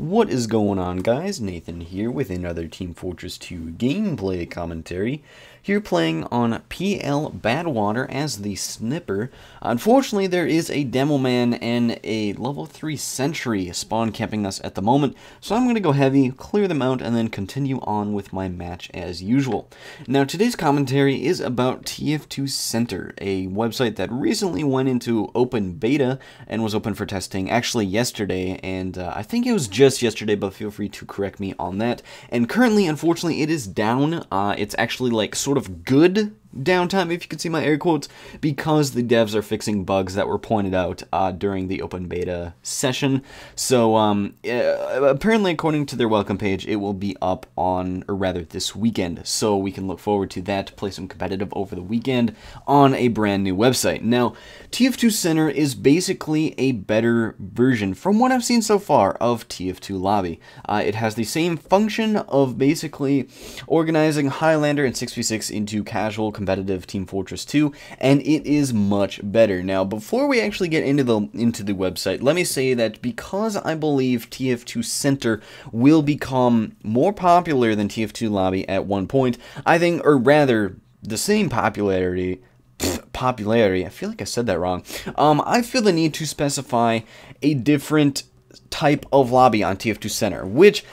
What is going on, guys? Nathan here with another Team Fortress 2 gameplay commentary. Here playing on PL Badwater as the Snipper. Unfortunately, there is a demoman and a level 3 sentry spawn camping us at the moment, so I'm going to go heavy, clear them out, and then continue on with my match as usual. Now, today's commentary is about TF2Center, a website that recently went into open beta and was open for testing actually yesterday, and I think it was just yesterday, but feel free to correct me on that. And currently, unfortunately, it is down. It's actually like sort of good downtime, if you can see my air quotes, because the devs are fixing bugs that were pointed out during the open beta session. So apparently, according to their welcome page, it will be up on, or rather this weekend, so we can look forward to that, to play some competitive over the weekend on a brand new website. Now, TF2Center is basically a better version, from what I've seen so far, of TF2Lobby. It has the same function of basically organizing Highlander and 6v6 into casual competitive Team Fortress 2, and it is much better. Now, before we actually get into the website, let me say that because I believe TF2Center will become more popular than TF2Lobby at one point, I think, or rather, the same popularity, I feel like I said that wrong. I feel the need to specify a different type of lobby on TF2Center, which,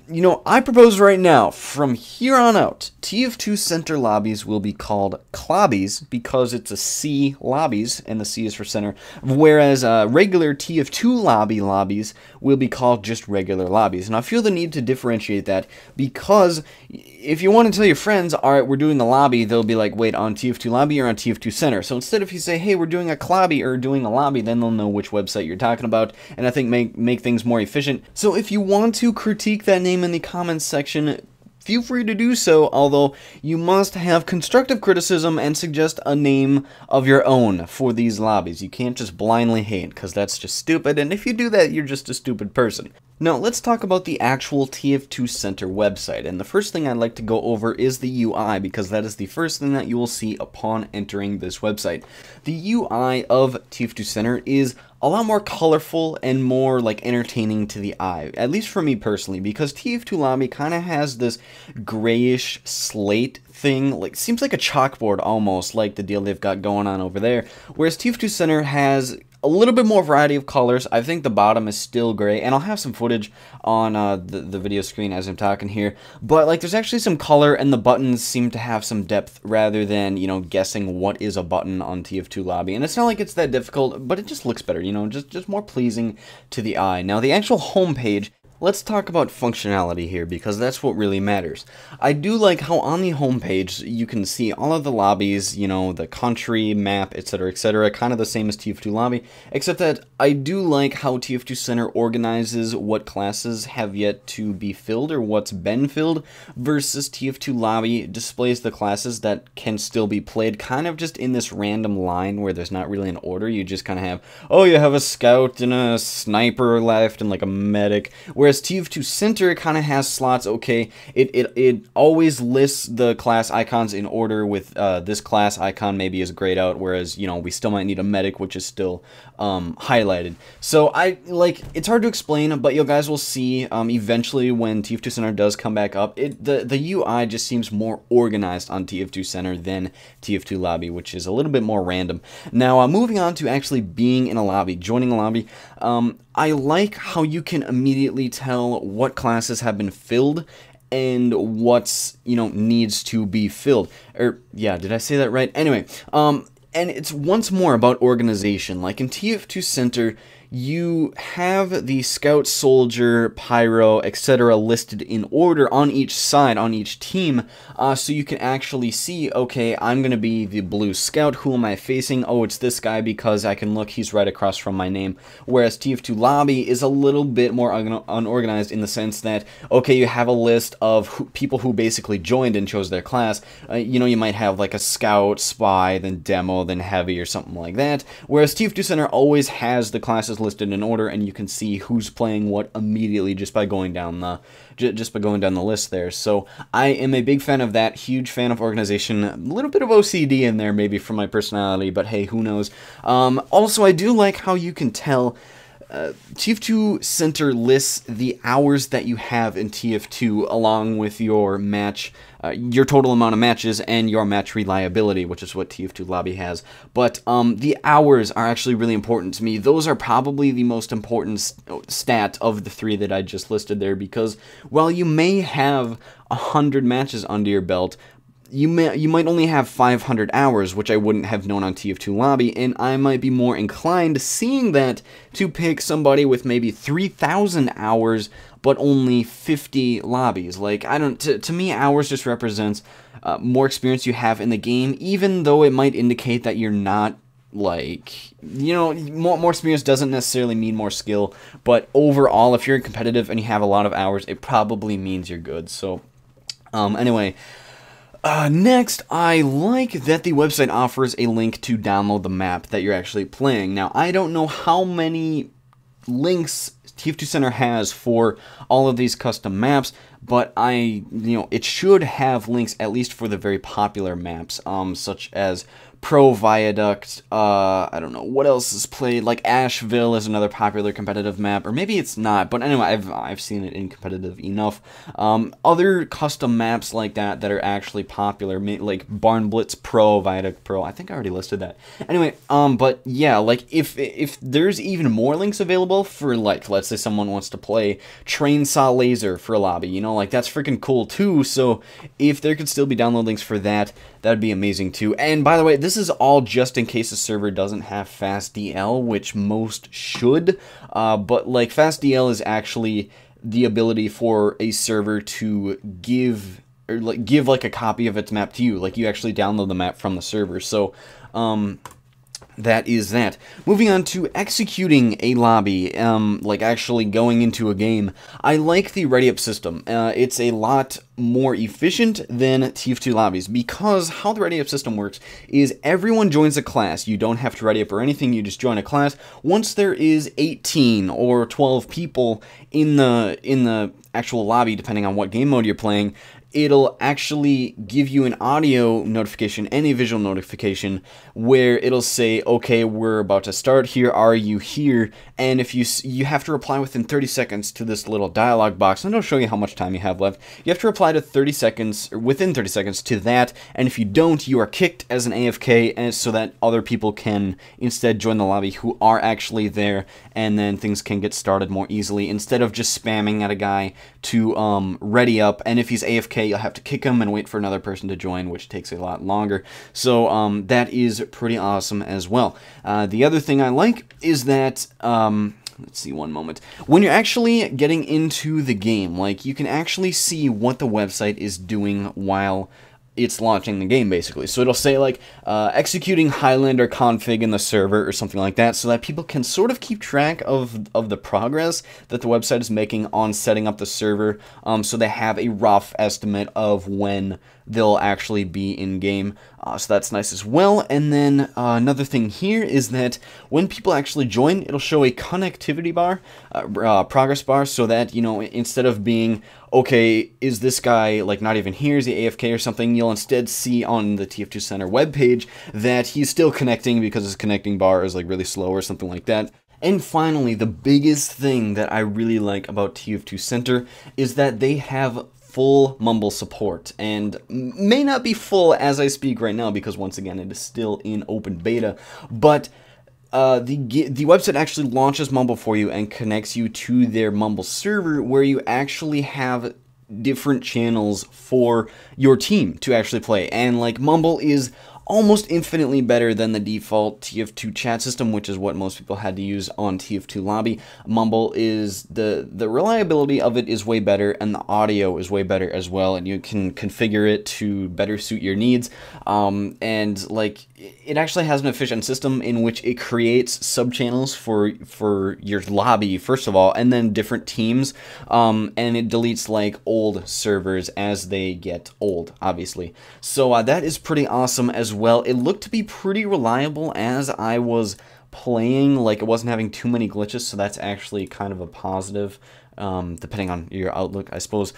you know, I propose right now, from here on out, TF2Center lobbies will be called clobbies because it's a C lobbies, and the C is for center, whereas regular TF2 lobbies will be called just regular lobbies. And I feel the need to differentiate that because if you want to tell your friends, alright, we're doing the lobby, they'll be like, wait, on TF2Lobby or on TF2Center? So instead, if you say, hey, we're doing a clobby or doing a lobby, then they'll know which website you're talking about, and I think make things more efficient. So if you want to critique that name in the comments section, feel free to do so, although you must have constructive criticism and suggest a name of your own for these lobbies. You can't just blindly hate, because that's just stupid, and if you do that, you're just a stupid person. Now, let's talk about the actual TF2Center website, and the first thing I'd like to go over is the UI, because that is the first thing that you will see upon entering this website. The UI of TF2Center is a lot more colorful and more like entertaining to the eye, at least for me personally, because TF2Lobby kind of has this grayish slate thing, like seems like a chalkboard almost, like the deal they've got going on over there, whereas TF2Center has a little bit more variety of colors. I think the bottom is still gray, and I'll have some footage on the video screen as I'm talking here, but like there's actually some color, and the buttons seem to have some depth rather than, you know, guessing what is a button on TF2Lobby. And it's not like it's that difficult, but it just looks better, you know, just more pleasing to the eye. Now, the actual homepage, let's talk about functionality here, because that's what really matters. I do like how on the homepage you can see all of the lobbies, you know, the country, map, etc., kind of the same as TF2Lobby, except that I do like how TF2Center organizes what classes have yet to be filled or what's been filled, versus TF2Lobby displays the classes that can still be played kind of just in this random line where there's not really an order. You just kind of have, oh, you have a scout and a sniper left and like a medic, whereas TF2Center kind of has slots. Okay, it always lists the class icons in order, with this class icon maybe is grayed out, whereas, you know, we still might need a medic, which is still highlighted. So it's hard to explain, but you guys will see eventually when TF2Center does come back up, the UI just seems more organized on TF2Center than TF2Lobby, which is a little bit more random. Now, moving on to actually being in a lobby, joining a lobby, I like how you can immediately tell what classes have been filled and what's, you know, needs to be filled. Or, yeah, did I say that right? Anyway, and it's once more about organization. Like in TF2Center, you have the scout, soldier, pyro, etc. listed in order on each side, on each team, so you can actually see, okay, I'm going to be the blue scout. Who am I facing? Oh, it's this guy, because I can look, he's right across from my name. Whereas TF2Lobby is a little bit more unorganized in the sense that, okay, you have a list of people who basically joined and chose their class. You know, you might have like a scout, spy, then demo, then heavy, or something like that. Whereas TF2Center always has the classes listed in order, and you can see who's playing what immediately just by going down the list there. So I am a big fan of that, huge fan of organization, a little bit of OCD in there maybe from my personality, but hey, who knows. Also, I do like how you can tell TF2Center lists the hours that you have in TF2 along with your match, your total amount of matches and your match reliability, which is what TF2Lobby has. But the hours are actually really important to me. Those are probably the most important stat of the three that I just listed there, because while you may have 100 matches under your belt, you might only have 500 hours, which I wouldn't have known on TF2Lobby, and I might be more inclined, seeing that, to pick somebody with maybe 3,000 hours, but only 50 lobbies. Like, I don't, to me, hours just represents more experience you have in the game, even though it might indicate that you're not, like, you know, more experience doesn't necessarily mean more skill, but overall, if you're competitive and you have a lot of hours, it probably means you're good. So, anyway. Next, I like that the website offers a link to download the map that you're actually playing. Now, I don't know how many links TF2Center has for all of these custom maps, but it should have links at least for the very popular maps, such as Pro Viaduct, I don't know, what else is played, like Asheville is another popular competitive map, or maybe it's not, but anyway, I've seen it in competitive enough. Other custom maps like that are actually popular, like Barn Blitz Pro, Viaduct Pro, I think I already listed that. Anyway, but yeah, like, if there's even more links available for, like, let's say someone wants to play Trainsaw Laser for a lobby, you know, like, that's freaking cool too, so if there could still be download links for that, that'd be amazing too. And by the way, this is all just in case the server doesn't have fast DL, which most should, but like fast DL is actually the ability for a server to give like a copy of its map to you, like you actually download the map from the server. So that is that. Moving on to executing a lobby, like actually going into a game, I like the ready-up system. It's a lot more efficient than TF2 lobbies, because how the ready-up system works is everyone joins a class. You don't have to ready up or anything, you just join a class. Once there is 18 or 12 people in the actual lobby, depending on what game mode you're playing, it'll actually give you an audio notification and a visual notification where it'll say, okay, we're about to start, here are you here, and if you have to reply within 30 seconds to this little dialog box, and it'll show you how much time you have left. You have to reply to 30 seconds, or within 30 seconds to that, and if you don't, you are kicked as an AFK, and so that other people can instead join the lobby who are actually there, and then things can get started more easily, instead of just spamming at a guy to ready up, and if he's AFK, you'll have to kick him and wait for another person to join, which takes a lot longer. So that is pretty awesome as well. The other thing I like is that, let's see, one moment. When you're actually getting into the game, like, you can actually see what the website is doing while it's launching the game, basically. So it'll say, like, executing Highlander config in the server or something like that, so that people can sort of keep track of the progress that the website is making on setting up the server, so they have a rough estimate of when they'll actually be in game. So that's nice as well. And then another thing here is that when people actually join, it'll show a connectivity bar, progress bar, so that, you know, instead of being, okay, is this guy, like, not even here, is he AFK or something, you'll instead see on the TF2Center webpage that he's still connecting because his connecting bar is, like, really slow or something like that. And finally, the biggest thing that I really like about TF2Center is that they have full Mumble support, and may not be full as I speak right now, because once again it is still in open beta, but the website actually launches Mumble for you and connects you to their Mumble server, where you actually have different channels for your team to actually play. And like, Mumble is almost infinitely better than the default TF2 chat system, which is what most people had to use on TF2Lobby. Mumble is, the reliability of it is way better, and the audio is way better as well, and you can configure it to better suit your needs. And like, it actually has an efficient system in which it creates sub-channels for your lobby, first of all, and then different teams, and it deletes like old servers as they get old, obviously. So that is pretty awesome as well. It looked to be pretty reliable as I was playing, like it wasn't having too many glitches, so that's actually kind of a positive, depending on your outlook, I suppose.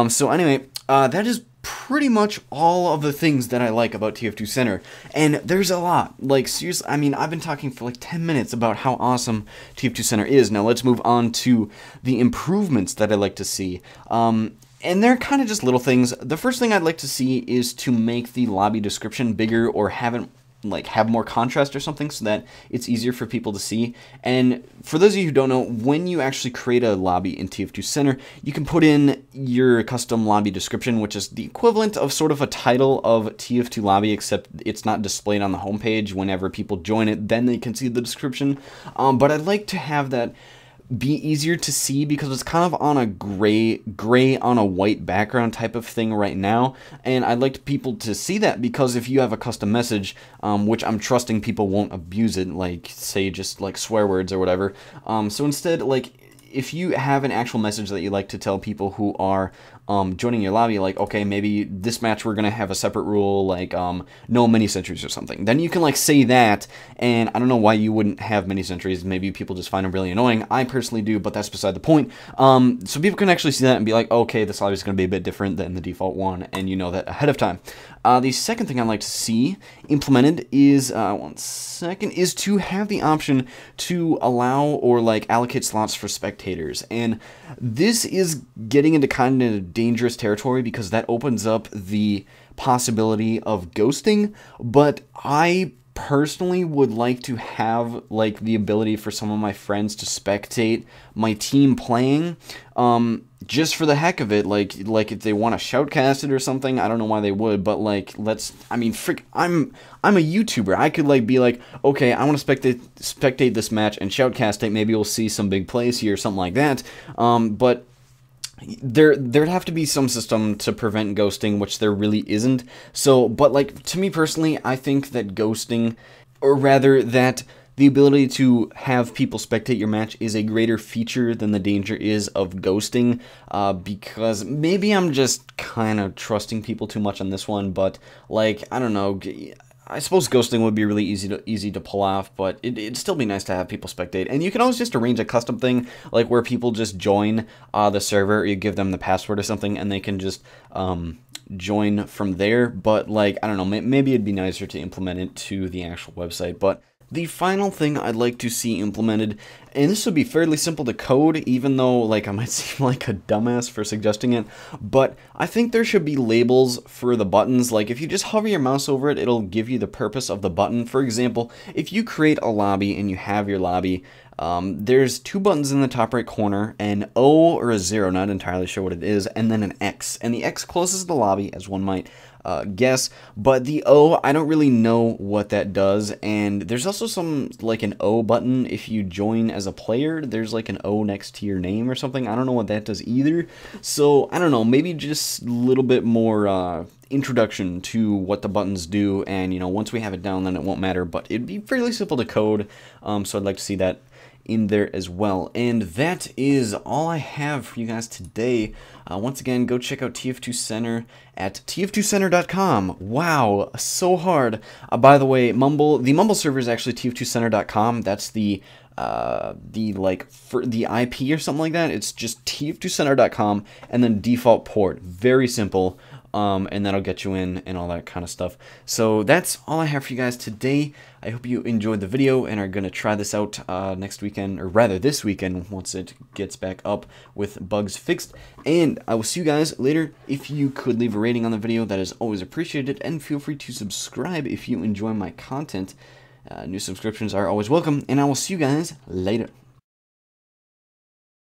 So anyway, that is pretty much all of the things that I like about TF2Center, and there's a lot. Like, seriously, I mean, I've been talking for like 10 minutes about how awesome TF2Center is. Now let's move on to the improvements that I like to see. And they're kind of just little things. The first thing I'd like to see is to make the lobby description bigger, or have more contrast or something, so that it's easier for people to see. And for those of you who don't know, when you actually create a lobby in TF2Center, you can put in your custom lobby description, which is the equivalent of sort of a title of TF2Lobby, except it's not displayed on the homepage. Whenever people join it, then they can see the description. But I'd like to have that be easier to see, because it's kind of on a gray on a white background type of thing right now, and I'd like people to see that, because if you have a custom message, which I'm trusting people won't abuse it, like say just like swear words or whatever, so instead, like, if you have an actual message that you like to tell people who are joining your lobby, like, okay, maybe this match we're gonna have a separate rule, like no mini sentries or something, then you can like say that. And I don't know why you wouldn't have mini sentries. Maybe people just find them really annoying. I personally do, but that's beside the point. So people can actually see that and be like, okay, this lobby is gonna be a bit different than the default one, and you know that ahead of time. The second thing I'd like to see implemented is, is to have the option to allow or like allocate slots for spectators. And this is getting into kind of dangerous territory, because that opens up the possibility of ghosting, but I personally would like to have like the ability for some of my friends to spectate my team playing, just for the heck of it, like if they want to shoutcast it or something. I don't know why they would, but like, I mean, I'm a YouTuber. I could like be like, okay, I want to spectate this match and shoutcast it. Maybe we'll see some big plays here or something like that. But there'd have to be some system to prevent ghosting, which there really isn't. So, but like, to me personally, I think that ghosting, or rather that the ability to have people spectate your match, is a greater feature than the danger is of ghosting, because maybe I'm just kind of trusting people too much on this one, but like, I don't know, I suppose ghosting would be really easy to pull off, but it'd still be nice to have people spectate. And you can always just arrange a custom thing, like where people just join the server, or you give them the password or something, and they can just join from there. But like, I don't know, maybe it'd be nicer to implement it to the actual website. But the final thing I'd like to see implemented, and this would be fairly simple to code, even though like I might seem like a dumbass for suggesting it, but I think there should be labels for the buttons. Like if you just hover your mouse over it, it'll give you the purpose of the button. For example, if you create a lobby and you have your lobby, there's two buttons in the top right corner, an O or a 0, not entirely sure what it is, and then an X. And the X closes the lobby, as one might guess, but the O, I don't really know what that does. And there's also like an O button if you join as a player. There's like an O next to your name or something. I don't know what that does either. So I don't know, maybe just a little bit more introduction to what the buttons do, and you know, once we have it down, then it won't matter. But it'd be fairly simple to code, so I'd like to see that in there as well. And that is all I have for you guys today. Once again, go check out TF2Center at TF2Center.com. Wow, so hard. By the way, the Mumble server is actually TF2Center.com. That's the IP or something like that. It's just TF2Center.com and then default port. Very simple. And that'll get you in and all that kind of stuff. So that's all I have for you guys today. I hope you enjoyed the video and are going to try this out next weekend, or rather this weekend, once it gets back up with bugs fixed. And I will see you guys later. If you could leave a rating on the video, that is always appreciated. And feel free to subscribe if you enjoy my content. New subscriptions are always welcome. And I will see you guys later.